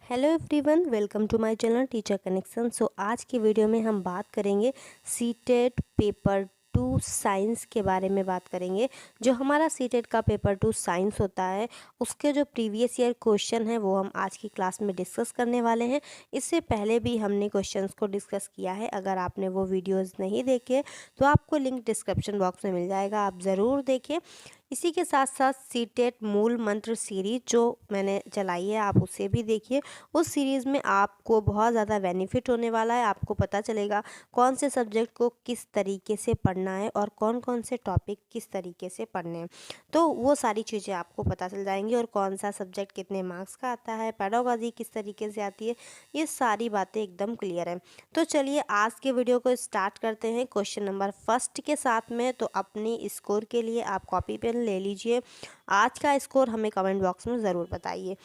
Hello everyone, welcome to my channel teacher connection. आज की video में हम बात करेंगे सीटेट पेपर 2 साइंस के बारे में बात करेंगे। जो हमारा सीटेट का पेपर 2 साइंस होता है, उसके जो प्रीवियस ईयर क्वेश्चन है वो हम आज की क्लास में डिस्कस करने वाले हैं। इससे पहले भी हमने क्वेश्चंस को डिस्कस किया है। अगर आपने वो वीडियोज़ नहीं देखे तो आपको लिंक डिस्क्रिप्शन बॉक्स में मिल जाएगा, आप ज़रूर देखें। इसी के साथ साथ सीटेट मूल मंत्र सीरीज जो मैंने चलाई है, आप उसे भी देखिए। उस सीरीज़ में आपको बहुत ज़्यादा बेनिफिट होने वाला है। आपको पता चलेगा कौन से सब्जेक्ट को किस तरीके से पढ़ना है और कौन कौन से टॉपिक किस तरीके से पढ़ने हैं। तो वो सारी चीज़ें आपको पता चल जाएंगी, और कौन सा सब्जेक्ट कितने मार्क्स का आता है, पेडागोजी किस तरीके से आती है, ये सारी बातें एकदम क्लियर है। तो चलिए आज के वीडियो को स्टार्ट करते हैं क्वेश्चन नंबर फर्स्ट के साथ में। तो अपनी स्कोर के लिए आप कॉपी पेन ले लीजिए। आज का स्कोर हमें कमेंट बॉक्स में ज़रूर बताइए।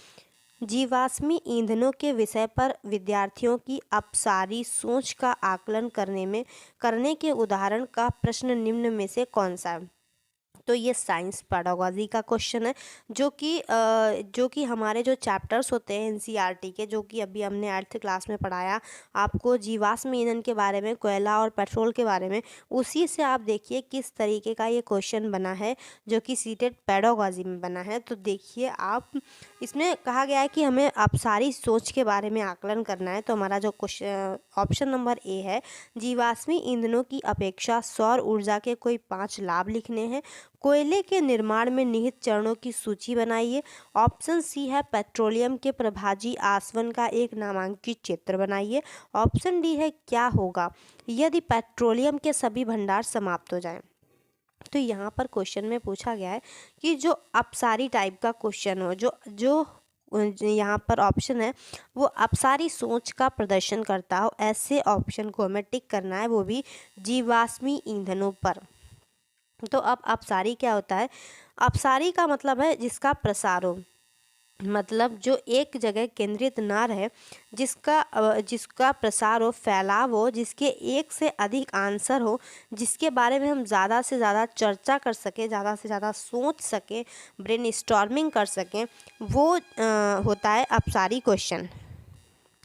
जीवाश्मी ईंधनों के विषय पर विद्यार्थियों की अपसारी सोच का आकलन करने के उदाहरण का प्रश्न निम्न में से कौन सा है? तो ये साइंस पेडागोजी का क्वेश्चन है, जो कि हमारे जो चैप्टर्स होते हैं एनसीईआरटी के, जो कि अभी हमने 8th क्लास में पढ़ाया आपको जीवाश्म ईंधन के बारे में, कोयला और पेट्रोल के बारे में। उसी से आप देखिए किस तरीके का ये क्वेश्चन बना है, जो कि सीटेट पेडागोजी में बना है। तो देखिए आप, इसमें कहा गया है कि हमें अपसारी सोच के बारे में आकलन करना है। तो हमारा जो क्वेश्चन ऑप्शन नंबर ए है, जीवाश्मी ईंधनों की अपेक्षा सौर ऊर्जा के कोई 5 लाभ लिखने हैं। कोयले के निर्माण में निहित चरणों की सूची बनाइए। ऑप्शन सी है, पेट्रोलियम के प्रभाजी आसवन का एक नामांकित चित्र बनाइए। ऑप्शन डी है, क्या होगा यदि पेट्रोलियम के सभी भंडार समाप्त हो जाएं। तो यहाँ पर क्वेश्चन में पूछा गया है कि जो अपसारी टाइप का क्वेश्चन हो, जो जो यहाँ पर ऑप्शन है वो अपसारी सोच का प्रदर्शन करता हो, ऐसे ऑप्शन को हमें टिक करना है, वो भी जीवाश्मी ईंधनों पर। तो अब अपसारी क्या होता है? अपसारी का मतलब है जिसका प्रसार हो, मतलब जो एक जगह केंद्रित ना रहे, जिसका प्रसार हो, फैलाव हो, जिसके एक से अधिक आंसर हो, जिसके बारे में हम ज़्यादा से ज़्यादा चर्चा कर सकें, ज़्यादा से ज़्यादा सोच सकें, ब्रेन स्टॉर्मिंग कर सकें, वो होता है अपसारी क्वेश्चन।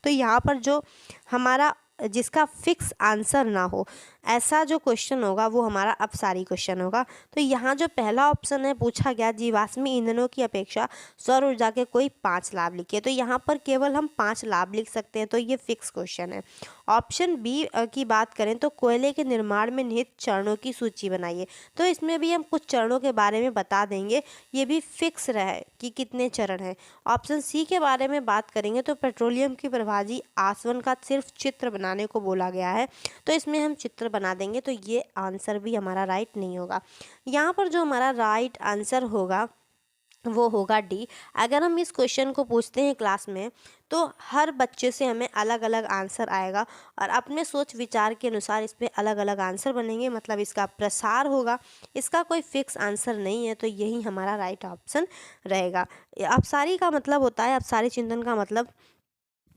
तो यहाँ पर जो हमारा जिसका फिक्स आंसर ना हो, ऐसा जो क्वेश्चन होगा वो हमारा अपसारी क्वेश्चन होगा। तो यहाँ जो पहला ऑप्शन है पूछा गया, जीवाश्मी ईंधनों की अपेक्षा सौर ऊर्जा के कोई 5 लाभ लिखिए। तो यहाँ पर केवल हम 5 लाभ लिख सकते हैं, तो ये फिक्स क्वेश्चन है। ऑप्शन बी की बात करें तो कोयले के निर्माण में निहित चरणों की सूची बनाइए। तो इसमें भी हम कुछ चरणों के बारे में बता देंगे, ये भी फिक्स रहे कि कितने चरण हैं। ऑप्शन सी के बारे में बात करेंगे तो पेट्रोलियम की प्रभाजी आसवन का सिर्फ चित्र बनाने को बोला गया है, तो इसमें हम चित्र बना देंगे। तो ये आंसर भी हमारा राइट नहीं होगा। यहाँ पर जो हमारा राइट आंसर होगा वो होगा डी। अगर हम इस क्वेश्चन को पूछते हैं क्लास में तो हर बच्चे से हमें अलग अलग आंसर आएगा, और अपने सोच विचार के अनुसार इस पर अलग अलग आंसर बनेंगे, मतलब इसका प्रसार होगा। इसका कोई फिक्स आंसर नहीं है, तो यही हमारा राइट ऑप्शन रहेगा। अपसारी का मतलब होता है, अपसारी चिंतन का मतलब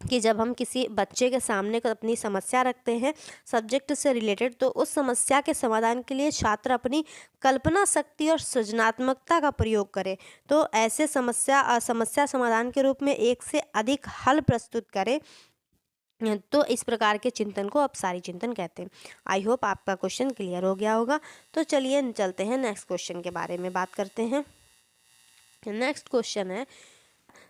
कि जब हम किसी बच्चे के सामने अपनी समस्या रखते हैं सब्जेक्ट से रिलेटेड, तो उस समस्या के समाधान के लिए छात्र अपनी कल्पना शक्ति और सृजनात्मकता का प्रयोग करे। तो ऐसे समस्या समाधान के रूप में एक से अधिक हल प्रस्तुत करें। तो इस प्रकार के चिंतन को अपसारी चिंतन कहते हैं। आई होप आपका क्वेश्चन क्लियर हो गया होगा। तो चलिए चलते हैं नेक्स्ट क्वेश्चन के बारे में बात करते हैं। नेक्स्ट क्वेश्चन है,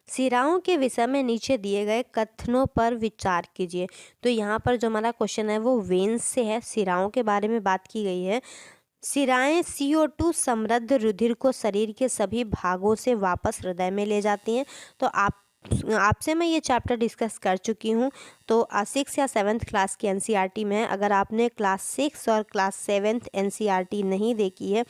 सिराओं के विषय में नीचे दिए गए कथनों पर विचार कीजिए। तो यहाँ पर जो हमारा क्वेश्चन है वो वेन्स से है, सिराओं के बारे में बात की गई है। सिराएं CO2 समृद्ध रुधिर को शरीर के सभी भागों से वापस हृदय में ले जाती हैं। तो आपसे मैं ये चैप्टर डिस्कस कर चुकी हूँ। तो 6 या 7th क्लास की एनसीईआरटी में, अगर आपने क्लास 6 और क्लास 7th एनसीईआरटी नहीं देखी है,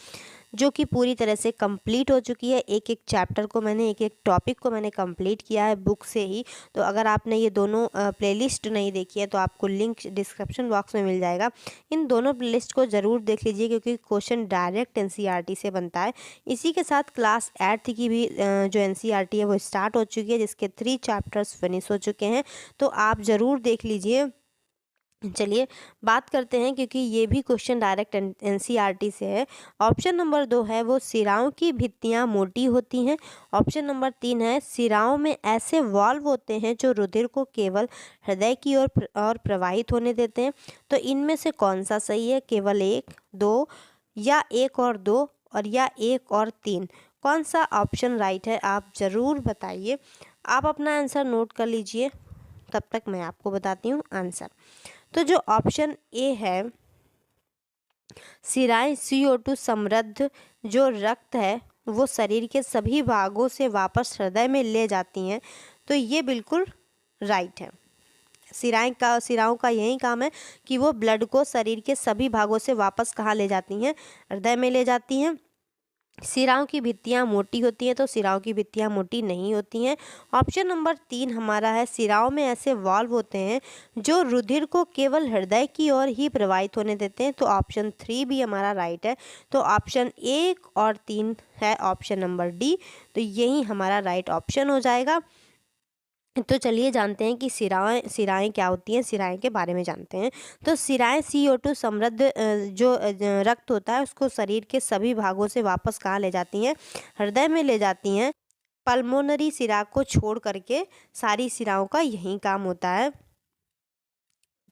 जो कि पूरी तरह से कंप्लीट हो चुकी है, एक एक चैप्टर को मैंने, एक एक टॉपिक को मैंने कंप्लीट किया है बुक से ही। तो अगर आपने ये दोनों प्लेलिस्ट नहीं देखी है तो आपको लिंक डिस्क्रिप्शन बॉक्स में मिल जाएगा। इन दोनों प्लेलिस्ट को ज़रूर देख लीजिए, क्योंकि क्वेश्चन डायरेक्ट एनसीईआरटी से बनता है। इसी के साथ क्लास 8th की भी जो एनसीईआरटी है वो स्टार्ट हो चुकी है, जिसके 3 चैप्टर्स फिनिश हो चुके हैं। तो आप ज़रूर देख लीजिए। चलिए बात करते हैं, क्योंकि ये भी क्वेश्चन डायरेक्ट एनसीईआरटी से है। ऑप्शन नंबर 2 है वो सिराओं की भित्तियाँ मोटी होती हैं। ऑप्शन नंबर 3 है सिराओं में ऐसे वाल्व होते हैं जो रुधिर को केवल हृदय की ओर प्रवाहित होने देते हैं। तो इनमें से कौन सा सही है? केवल 1, 2 या 1 और 2 और या 1 और 3, कौन सा ऑप्शन राइट है? आप ज़रूर बताइए। आप अपना आंसर नोट कर लीजिए, तब तक मैं आपको बताती हूँ आंसर। तो जो ऑप्शन ए है, सिराएं CO2 समृद्ध जो रक्त है वो शरीर के सभी भागों से वापस हृदय में ले जाती हैं, तो ये बिल्कुल राइट है। सिराओं का यही काम है कि वो ब्लड को शरीर के सभी भागों से वापस कहाँ ले जाती हैं? हृदय में ले जाती हैं। सिराओं की भित्तियाँ मोटी होती हैं, तो सिराओं की भित्तियाँ मोटी नहीं होती हैं। ऑप्शन नंबर 3 हमारा है सिराओं में ऐसे वाल्व होते हैं जो रुधिर को केवल हृदय की ओर ही प्रवाहित होने देते हैं, तो ऑप्शन 3 भी हमारा राइट है। तो ऑप्शन 1 और 3 है ऑप्शन नंबर डी, तो यही हमारा राइट ऑप्शन हो जाएगा। तो चलिए जानते हैं कि सिराएं क्या होती हैं, सिराएं के बारे में जानते हैं। तो सिराएं CO2 समृद्ध जो रक्त होता है उसको शरीर के सभी भागों से वापस कहाँ ले जाती हैं? हृदय में ले जाती हैं। पल्मोनरी सिरा को छोड़ करके सारी सिराओं का यही काम होता है।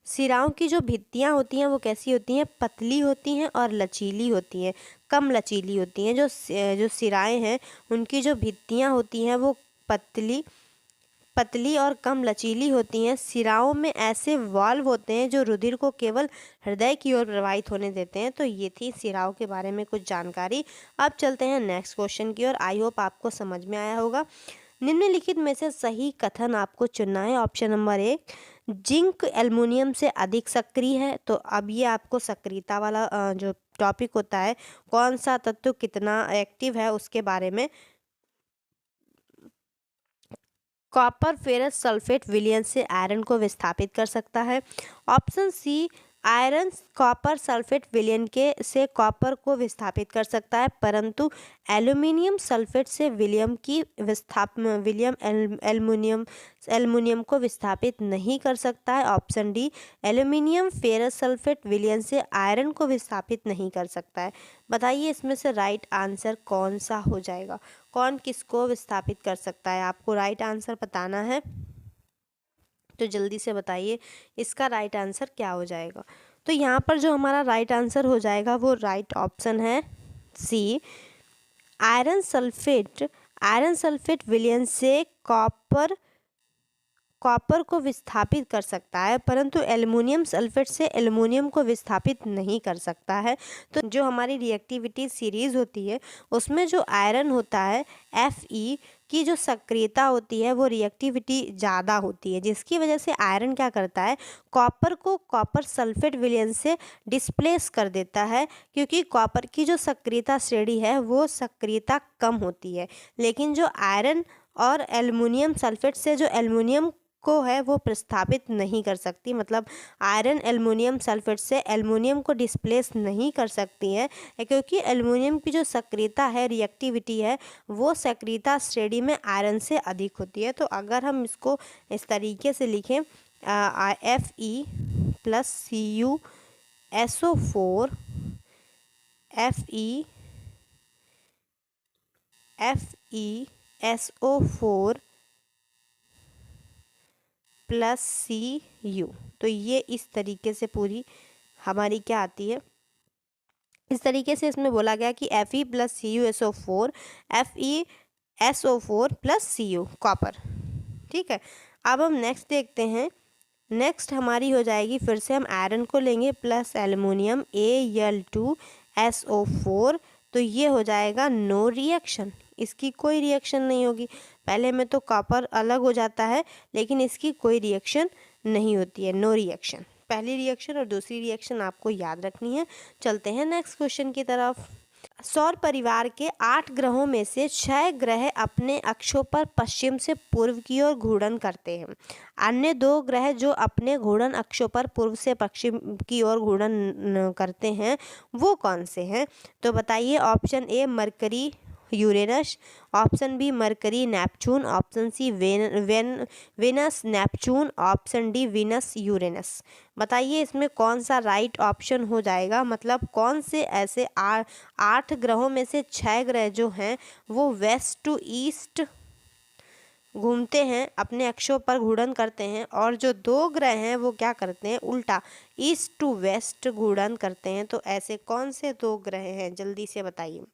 सिराओं की जो भित्तियाँ होती हैं वो कैसी होती हैं? पतली होती हैं और लचीली होती हैं, कम लचीली होती हैं। जो सिराएं हैं उनकी जो भित्तियाँ होती हैं वो पतली और कम लचीली होती हैं। सिराओं में ऐसे वाल्व होते हैं जो रुधिर को केवल हृदय की ओर प्रवाहित होने देते हैं। तो ये थी सिराओं के बारे में कुछ जानकारी। अब चलते हैं नेक्स्ट क्वेश्चन की ओर। आई होप आपको समझ में आया होगा। निम्नलिखित में से सही कथन आपको चुनना है। ऑप्शन नंबर 1, जिंक एल्युमिनियम से अधिक सक्रिय है। तो अब ये आपको सक्रियता वाला जो टॉपिक होता है, कौन सा तत्व कितना एक्टिव है उसके बारे में। कॉपर फेरस सल्फेट विलयन से आयरन को विस्थापित कर सकता है। Option C, iron copper sulphate विलयन के से कॉपर को विस्थापित कर सकता है, परंतु एल्युमिनियम सल्फेट से विलियम एल्युमिनियम को विस्थापित नहीं कर सकता है। Option D, aluminium ferrous sulphate विलयन से आयरन को विस्थापित नहीं कर सकता है। बताइए इसमें से राइट आंसर कौन सा हो जाएगा? कौन किसको विस्थापित कर सकता है? आपको राइट आंसर बताना है, तो जल्दी से बताइए इसका राइट आंसर क्या हो जाएगा। तो यहाँ पर जो हमारा राइट आंसर हो जाएगा वो राइट ऑप्शन है सी, आयरन सल्फेट विलयन से कॉपर को विस्थापित कर सकता है, परंतु एल्युमिनियम सल्फेट से एल्युमिनियम को विस्थापित नहीं कर सकता है। तो जो हमारी रिएक्टिविटी सीरीज होती है उसमें जो आयरन होता है Fe की जो सक्रियता होती है वो रिएक्टिविटी ज़्यादा होती है, जिसकी वजह से आयरन क्या करता है, कॉपर को कॉपर सल्फेट विलयन से डिस्प्लेस कर देता है, क्योंकि कॉपर की जो सक्रियता श्रेणी है वो सक्रियता कम होती है। लेकिन जो आयरन और एल्युमिनियम सल्फेट से जो एल्युमिनियम को है वो प्रस्थापित नहीं कर सकती, मतलब आयरन एल्युमिनियम सल्फेट से एल्युमिनियम को डिस्प्लेस नहीं कर सकती है, क्योंकि एल्युमिनियम की जो सक्रियता है, रिएक्टिविटी है, वो सक्रियता श्रेणी में आयरन से अधिक होती है। तो अगर हम इसको इस तरीके से लिखें, Fe plus CuSO4 FeSO4 plus Cu, तो ये इस तरीके से पूरी हमारी क्या आती है, इस तरीके से इसमें बोला गया कि Fe plus CuSO4 FeSO4 plus Cu copper. ठीक है, अब हम नेक्स्ट देखते हैं। नेक्स्ट हमारी हो जाएगी, फिर से हम आयरन को लेंगे प्लस एल्युमिनियम Al2SO4, तो ये हो जाएगा नो रिएक्शन, इसकी कोई रिएक्शन नहीं होगी। पहले में तो कॉपर अलग हो जाता है, लेकिन इसकी कोई रिएक्शन नहीं होती है, नो रिएक्शन। पहली रिएक्शन और दूसरी रिएक्शन आपको याद रखनी है। चलते हैं नेक्स्ट क्वेश्चन की तरफ। सौर परिवार के 8 ग्रहों में से 6 ग्रह अपने अक्षों पर पश्चिम से पूर्व की ओर घूर्णन करते हैं। अन्य 2 ग्रह जो अपने घूर्णन अक्षों पर पूर्व से पश्चिम की ओर घूर्णन करते हैं वो कौन से हैं? तो बताइए। Option A Mercury Uranus, option B Mercury Neptune, option C Venus Neptune, option D Venus Uranus. बताइए इसमें कौन सा राइट ऑप्शन हो जाएगा, मतलब कौन से ऐसे 8 ग्रहों में से 6 ग्रह जो हैं वो वेस्ट टू ईस्ट घूमते हैं, अपने अक्षों पर घूर्णन करते हैं, और जो 2 ग्रह हैं वो क्या करते हैं, उल्टा ईस्ट टू वेस्ट घूर्णन करते हैं। तो ऐसे कौन से 2 ग्रह हैं, जल्दी से बताइए।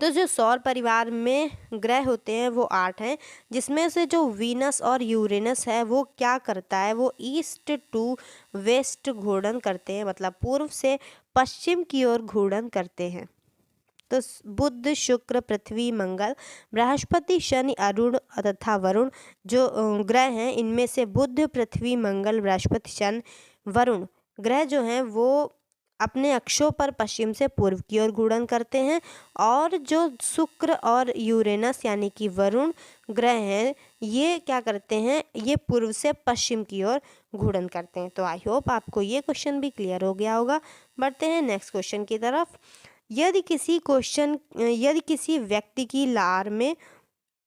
तो जो सौर परिवार में ग्रह होते हैं वो 8 हैं, जिसमें से जो वीनस और यूरेनस है वो क्या करता है, वो ईस्ट टू वेस्ट घूर्णन करते हैं, मतलब पूर्व से पश्चिम की ओर घूर्णन करते हैं। तो बुध, शुक्र, पृथ्वी, मंगल, बृहस्पति, शनि, अरुण तथा वरुण जो ग्रह हैं, इनमें से बुध, पृथ्वी, मंगल, बृहस्पति, शनि, वरुण ग्रह जो हैं वो अपने अक्षों पर पश्चिम से पूर्व की ओर घूर्णन करते हैं, और जो शुक्र और यूरेनस यानी कि वरुण ग्रह हैं ये क्या करते हैं, ये पूर्व से पश्चिम की ओर घूर्णन करते हैं। तो आई होप आपको ये क्वेश्चन भी क्लियर हो गया होगा। बढ़ते हैं नेक्स्ट क्वेश्चन की तरफ। यदि किसी व्यक्ति की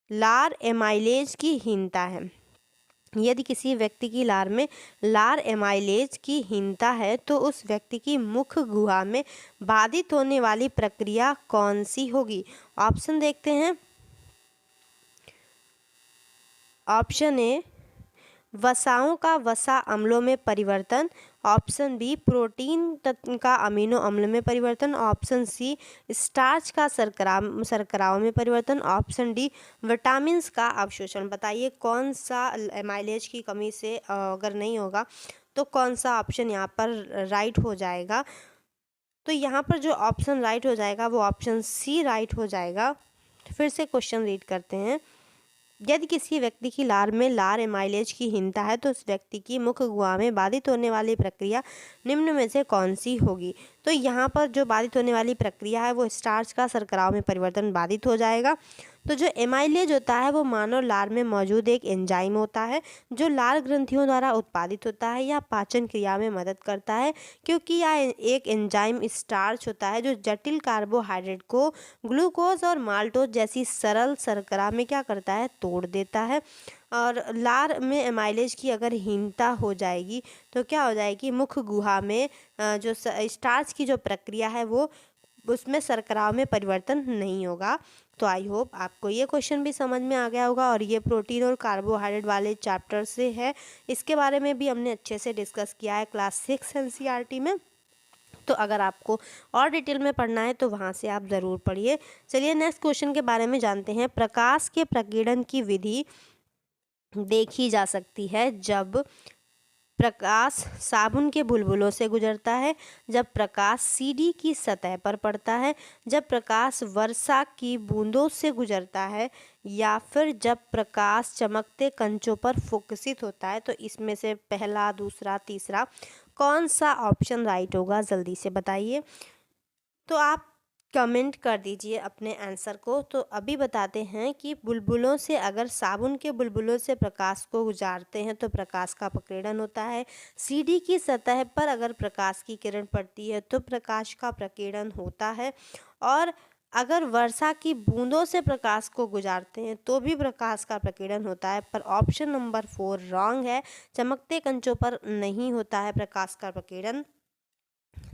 लार एमाइलेज की हीनता है, यदि किसी व्यक्ति की लार में लार एमाइलेज की हीनता है तो उस व्यक्ति की मुख गुहा में बाधित होने वाली प्रक्रिया कौन सी होगी। ऑप्शन देखते हैं। ऑप्शन ए वसाओं का वसा अम्लों में परिवर्तन, ऑप्शन बी प्रोटीन का अमीनो अम्ल में परिवर्तन, ऑप्शन सी स्टार्च का शर्कराओं में परिवर्तन, ऑप्शन डी विटामिन का अवशोषण। बताइए कौन सा एमाइलेज की कमी से अगर नहीं होगा तो कौन सा ऑप्शन यहाँ पर राइट हो जाएगा। तो यहाँ पर जो ऑप्शन राइट हो जाएगा वो ऑप्शन सी राइट हो जाएगा। फिर से क्वेश्चन रीड करते हैं। यदि किसी व्यक्ति की लार में लार एमाइलेज की हीनता है तो उस व्यक्ति की मुख गुहा में बाधित होने वाली प्रक्रिया निम्न में से कौन सी होगी। तो यहाँ पर जो बाधित होने वाली प्रक्रिया है वो स्टार्च का शर्कराओं में परिवर्तन बाधित हो जाएगा। तो जो एमाइलेज होता है वो मानव लार में मौजूद एक एंजाइम होता है जो लार ग्रंथियों द्वारा उत्पादित होता है। यह पाचन क्रिया में मदद करता है क्योंकि यह एक एंजाइम स्टार्च होता है जो जटिल कार्बोहाइड्रेट को ग्लूकोज और माल्टोज जैसी सरल शर्करा में क्या करता है, तोड़ देता है। और लार में एमाइलेज की अगर हीनता हो जाएगी तो क्या हो जाएगी, मुख गुहा में जो स्टार्च की जो प्रक्रिया है वो उसमें शर्कराओं में परिवर्तन नहीं होगा। तो आई होप आपको ये क्वेश्चन भी समझ में आ गया होगा, और ये प्रोटीन और कार्बोहाइड्रेट वाले चैप्टर से है, इसके बारे में भी हमने अच्छे से डिस्कस किया है क्लास 6 एनसीईआरटी में। तो अगर आपको और डिटेल में पढ़ना है तो वहाँ से आप ज़रूर पढ़िए। चलिए नेक्स्ट क्वेश्चन के बारे में जानते हैं। प्रकाश के प्रकीर्णन की विधि देखी जा सकती है जब प्रकाश साबुन के बुलबुलों से गुजरता है, जब प्रकाश सीढ़ी की सतह पर पड़ता है, जब प्रकाश वर्षा की बूंदों से गुजरता है, या फिर जब प्रकाश चमकते कंचों पर फोकसित होता है। तो इसमें से पहला, दूसरा, तीसरा कौन सा ऑप्शन राइट होगा, जल्दी से बताइए। तो आप कमेंट कर दीजिए अपने आंसर को। तो अभी बताते हैं कि बुलबुलों से, अगर साबुन के बुलबुलों से प्रकाश को गुजारते हैं तो प्रकाश का प्रकीर्णन होता है। सीढ़ी की सतह पर अगर प्रकाश की किरण पड़ती है तो प्रकाश का प्रकीर्णन होता है। और अगर वर्षा की बूंदों से प्रकाश को गुजारते हैं तो भी प्रकाश का प्रकीर्णन होता है। पर ऑप्शन नंबर 4 रॉन्ग है, चमकते कंचों पर नहीं होता है प्रकाश का प्रकीर्णन।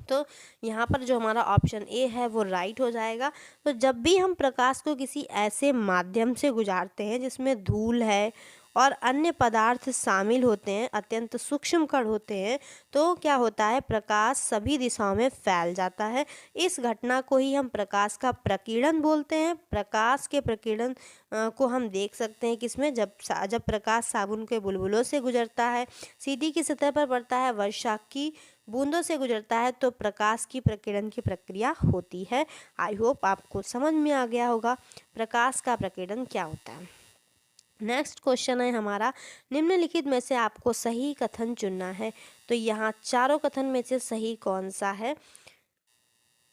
तो यहाँ पर जो हमारा ऑप्शन ए है वो राइट हो जाएगा। तो जब भी हम प्रकाश को किसी ऐसे माध्यम से गुजारते हैं जिसमें धूल है और अन्य पदार्थ शामिल होते हैं, अत्यंत सूक्ष्म कण होते हैं, तो क्या होता है, प्रकाश सभी दिशाओं में फैल जाता है। इस घटना को ही हम प्रकाश का प्रकीर्णन बोलते हैं। प्रकाश के प्रकीर्णन को हम देख सकते हैं किसमें, जब प्रकाश साबुन के बुलबुलों से गुजरता है, सीढ़ी की सतह पर पड़ता है, वर्षा की बूंदों से गुजरता है, तो प्रकाश की प्रकीर्णन की प्रक्रिया होती है। आई होप आपको समझ में आ गया होगा प्रकाश का प्रकीर्णन क्या होता है। नेक्स्ट क्वेश्चन है हमारा, निम्नलिखित में से आपको सही कथन चुनना है। तो यहाँ चारों कथन में से सही कौन सा है।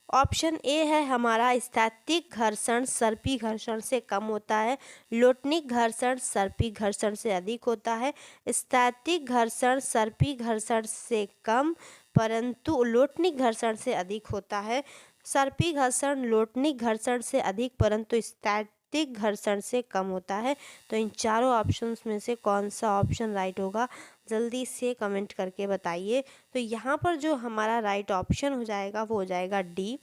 ऑप्शन ए है हमारा, स्थैतिक घर्षण सर्पी घर्षण से कम होता है, लोटनिक घर्षण सर्पी घर्षण से अधिक होता है। स्थैतिक घर्षण सर्पी घर्षण से कम परंतु लोटनिक घर्षण से अधिक होता है। सर्पी घर्षण लोटनिक घर्षण से अधिक परंतु स्थैतिक घर्षण से कम होता है। तो इन चारों ऑप्शंस में से कौन सा ऑप्शन राइट होगा, जल्दी से कमेंट करके बताइए। तो यहाँ पर जो हमारा राइट ऑप्शन हो जाएगा वो हो जाएगा D,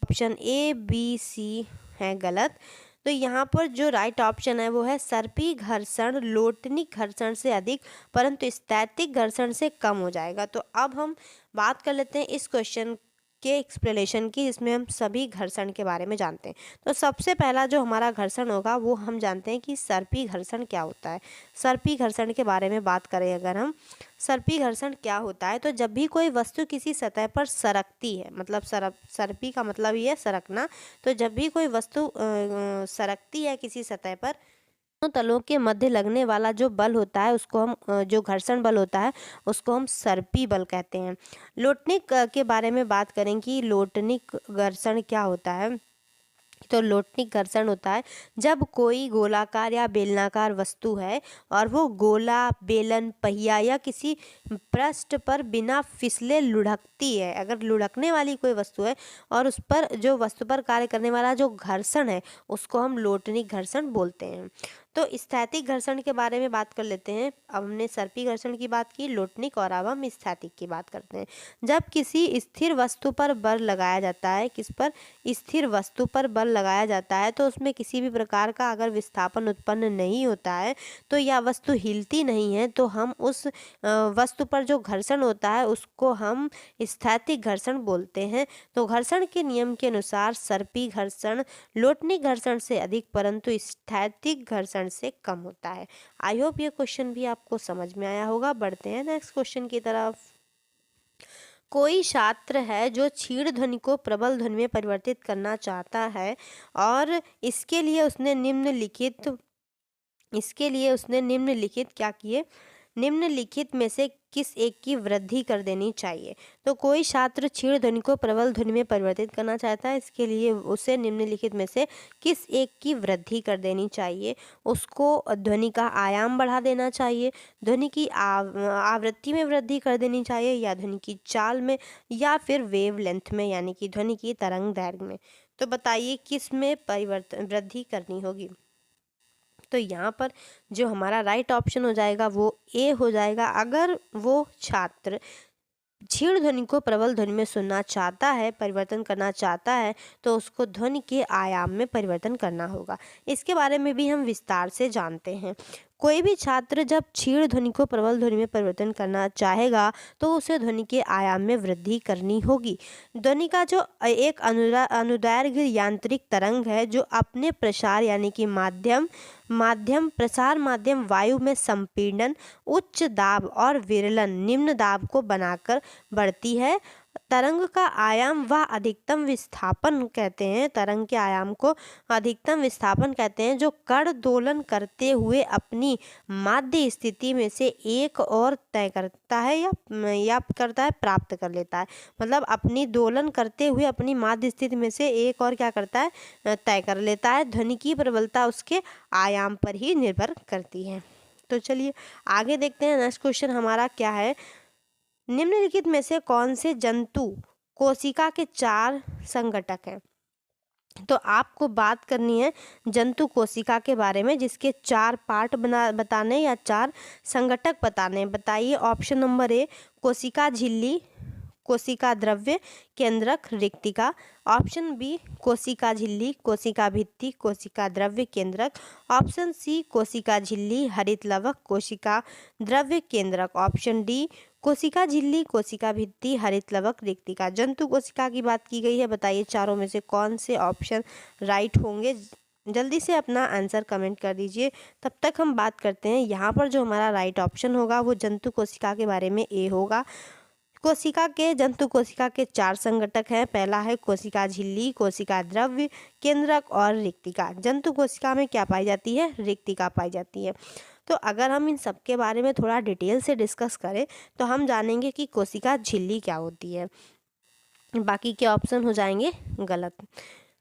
option A B C है गलत। तो यहाँ पर जो राइट ऑप्शन है वो है सर्पी घर्षण लोटनिक घर्षण से अधिक परंतु स्थैतिक घर्षण से कम हो जाएगा। तो अब हम बात कर लेते हैं इस क्वेश्चन के एक्सप्लेनेशन की, जिसमें हम सभी घर्षण के बारे में जानते हैं। तो सबसे पहला जो हमारा घर्षण होगा वो हम जानते हैं कि सर्पी घर्षण क्या होता है। सर्पी घर्षण के बारे में बात करें अगर हम, सर्पी घर्षण क्या होता है, तो जब भी कोई वस्तु किसी सतह पर सरकती है, मतलब सर्पी का मतलब ये है सरकना। तो जब भी कोई वस्तु सरकती है किसी सतह पर, दोनों तलों के मध्य लगने वाला जो बल होता है उसको हम जो घर्षण बल होता है उसको हम सर्पी बल कहते हैं। लोटनिक के बारे में बात करें कि लोटनिक घर्षण क्या होता है, तो लोटनिक घर्षण होता है जब कोई गोलाकार या बेलनाकार वस्तु है और वो गोला, बेलन, पहिया या किसी पृष्ठ पर बिना फिसले लुढ़कती है। अगर लुढ़कने वाली कोई वस्तु है और उस पर जो वस्तु पर कार्य करने वाला जो घर्षण है उसको हम लोटनिक घर्षण बोलते हैं। तो स्थैतिक घर्षण के बारे में बात कर लेते हैं। अब हमने सर्पी घर्षण की बात की, लोटनिक, और अब हम स्थैतिक की बात करते हैं। जब किसी स्थिर वस्तु पर बल लगाया जाता है, किस पर, स्थिर वस्तु पर बल लगाया जाता है, तो उसमें किसी भी प्रकार का अगर विस्थापन उत्पन्न नहीं होता है तो या वस्तु हिलती नहीं है, तो हम उस वस्तु पर जो घर्षण होता है उसको हम स्थैतिक घर्षण बोलते हैं। तो घर्षण के नियम के अनुसार सर्पी घर्षण लोटनिक घर्षण से अधिक परंतु स्थैतिक घर्षण से कम होता है। आई होप ये क्वेश्चन भी आपको समझ में आया होगा। बढ़ते हैं नेक्स्ट क्वेश्चन की तरफ। कोई छात्र है जो क्षीण ध्वनि को प्रबल ध्वनि में परिवर्तित करना चाहता है और इसके लिए उसने निम्नलिखित क्या किए, निम्नलिखित में से किस एक की वृद्धि कर देनी चाहिए। तो कोई छात्र क्षीण ध्वनि को प्रबल ध्वनि में परिवर्तित करना चाहता है, इसके लिए उसे निम्नलिखित में से किस एक की वृद्धि कर देनी चाहिए। उसको ध्वनि का आयाम बढ़ा देना चाहिए, ध्वनि की आवृत्ति में वृद्धि कर देनी चाहिए, या ध्वनि की चाल में, या फिर वेव लेंथ में यानी कि ध्वनि की तरंग दैर्घ्य में। तो बताइए किस में वृद्धि करनी होगी। तो यहाँ पर जो हमारा राइट ऑप्शन हो जाएगा वो ए हो जाएगा। अगर वो छात्र क्षीण ध्वनि को प्रबल ध्वनि में सुनना चाहता है, परिवर्तन करना चाहता है, तो उसको ध्वनि के आयाम में परिवर्तन करना होगा। इसके बारे में भी हम विस्तार से जानते हैं। कोई भी छात्र जब क्षीण ध्वनि को प्रबल ध्वनि में परिवर्तन करना चाहेगा तो उसे ध्वनि के आयाम में वृद्धि करनी होगी। ध्वनि का जो एक अनुदैर्घ्य यांत्रिक तरंग है जो अपने प्रसार यानी कि प्रसार माध्यम वायु में संपीड़न, उच्च दाब और विरलन निम्न दाब को बनाकर बढ़ती है। तरंग का आयाम व अधिकतम विस्थापन कहते हैं, तरंग के आयाम को अधिकतम विस्थापन कहते हैं, जो कण दोलन करते हुए अपनी माध्य स्थिति में से एक और तय करता है या करता है प्राप्त कर लेता है। मतलब अपनी दोलन करते हुए अपनी माध्य स्थिति में से एक और क्या करता है, तय कर लेता है। ध्वनि की प्रबलता उसके आयाम पर ही निर्भर करती है। तो चलिए आगे देखते हैं। नेक्स्ट क्वेश्चन हमारा क्या है, निम्नलिखित में से कौन से जंतु कोशिका के 4 संघटक हैं। तो आपको बात करनी है जंतु कोशिका के बारे में, जिसके 4 पार्ट बताने या 4 संघटक बताने। बताइए ऑप्शन नंबर ए कोशिका झिल्ली, कोशिका द्रव्य, केंद्रक, रिक्तिका। ऑप्शन बी कोशिका झिल्ली, कोशिका भित्ति, कोशिका द्रव्य, केंद्रक। ऑप्शन सी कोशिका झिल्ली, हरित लवक, कोशिका द्रव्य, केंद्रक। ऑप्शन डी कोशिका झिल्ली, कोशिका भित्ति, हरित लवक, रिक्तिका। जंतु कोशिका की बात की गई है। बताइए चारों में से कौन से ऑप्शन राइट होंगे। जल्दी से अपना आंसर कमेंट कर दीजिए। तब तक हम बात करते हैं यहाँ पर जो हमारा राइट ऑप्शन होगा वो जंतु कोशिका के बारे में ए होगा। जंतु कोशिका के 4 संघटक हैं। पहला है कोशिका झिल्ली, कोशिका द्रव्य, केंद्रक और रिक्तिका। जंतु कोशिका में क्या पाई जाती है, रिक्तिका पाई जाती है। तो अगर हम इन सब के बारे में थोड़ा डिटेल से डिस्कस करें तो हम जानेंगे कि कोशिका झिल्ली क्या होती है। बाकी के ऑप्शन हो जाएंगे गलत।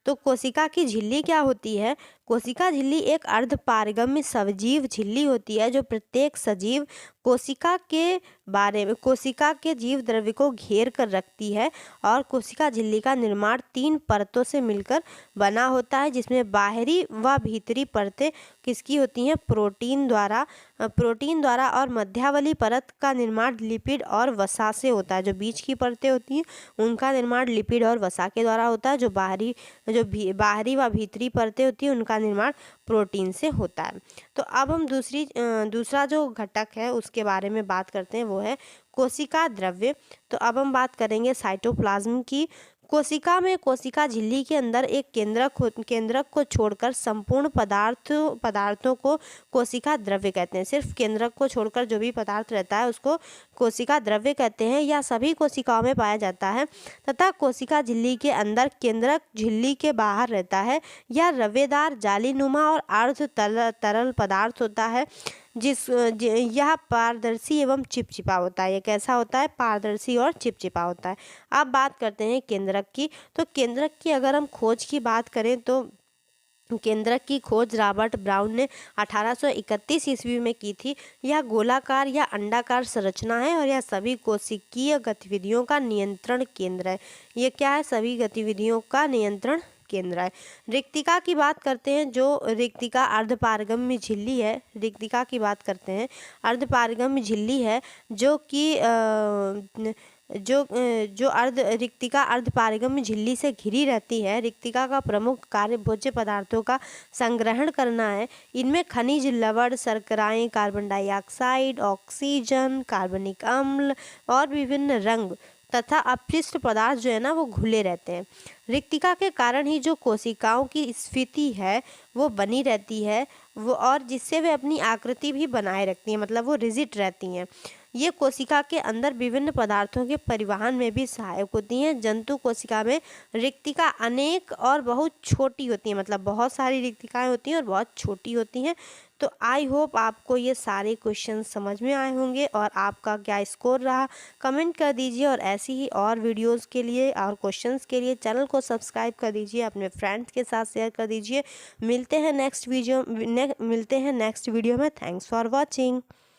तो कोशिका की झिल्ली क्या होती है, कोशिका झिल्ली एक अर्धपारगम्य सजीव झिल्ली होती है जो प्रत्येक सजीव कोशिका के बारे में कोशिका के जीव द्रव्य को घेर कर रखती है और कोशिका झिल्ली का निर्माण 3 परतों से मिलकर बना होता है, जिसमें बाहरी व भीतरी परतें किसकी होती हैं? प्रोटीन द्वारा और मध्यावली परत का निर्माण लिपिड और वसा से होता है। जो बीच की परतें होती हैं उनका निर्माण लिपिड और वसा के द्वारा होता है। जो बाहरी व भीतरी परतें होती हैं उनका निर्माण प्रोटीन से होता है। तो अब हम दूसरा जो घटक है उसके बारे में बात करते हैं, वो है कोशिका द्रव्य। तो अब हम बात करेंगे साइटोप्लाज्म की। कोशिका में कोशिका झिल्ली के अंदर एक केंद्रक को छोड़कर संपूर्ण पदार्थों को कोशिका द्रव्य कहते हैं। सिर्फ केंद्रक को छोड़कर जो भी पदार्थ रहता है उसको कोशिका द्रव्य कहते हैं। यह सभी कोशिकाओं में पाया जाता है तथा कोशिका झिल्ली के अंदर केंद्रक झिल्ली के बाहर रहता है। यह रवेदार जालीनुमा और अर्ध तरल पदार्थ होता है यह पारदर्शी एवं चिपचिपा होता है। ये कैसा होता है? पारदर्शी और चिपचिपा होता है। अब बात करते हैं केंद्रक की। तो केंद्रक की अगर हम खोज की बात करें तो केंद्रक की खोज रॉबर्ट ब्राउन ने 1831 ईस्वी में की थी। यह गोलाकार या अंडाकार संरचना है और यह सभी कोशिकीय गतिविधियों का नियंत्रण केंद्र है। ये क्या है? सभी गतिविधियों का नियंत्रण केंद्र है। रिक्तिका की बात करते हैं। जो रिक्तिका अर्धपारगम्य झिल्ली है, रिक्तिका की बात करते हैं, अर्धपारगम्य झिल्ली है जो कि रिक्तिका अर्धपारगम्य झिल्ली से घिरी रहती है। रिक्तिका का प्रमुख कार्य भोज्य पदार्थों का संग्रहण करना है। इनमें खनिज, लवण, शर्कराएं, कार्बन डाइऑक्साइड, ऑक्सीजन, कार्बनिक अम्ल और विभिन्न रंग तथा अपशिष्ट पदार्थ जो है ना वो घुले रहते हैं। रिक्तिका के कारण ही जो कोशिकाओं की स्फीति है वो बनी रहती है वो, और जिससे वे अपनी आकृति भी बनाए रखती हैं, मतलब वो रिजिड रहती हैं। ये कोशिका के अंदर विभिन्न पदार्थों के परिवहन में भी सहायक होती हैं। जंतु कोशिका में रिक्तिका अनेक और बहुत छोटी होती हैं, मतलब बहुत सारी रिक्तिकाएं होती हैं और बहुत छोटी होती हैं। तो आई होप आपको ये सारे क्वेश्चन समझ में आए होंगे और आपका क्या स्कोर रहा कमेंट कर दीजिए। और ऐसी ही और वीडियोस के लिए और क्वेश्चंस के लिए चैनल को सब्सक्राइब कर दीजिए, अपने फ्रेंड्स के साथ शेयर कर दीजिए। मिलते हैं नेक्स्ट वीडियो में। Thanks for watching.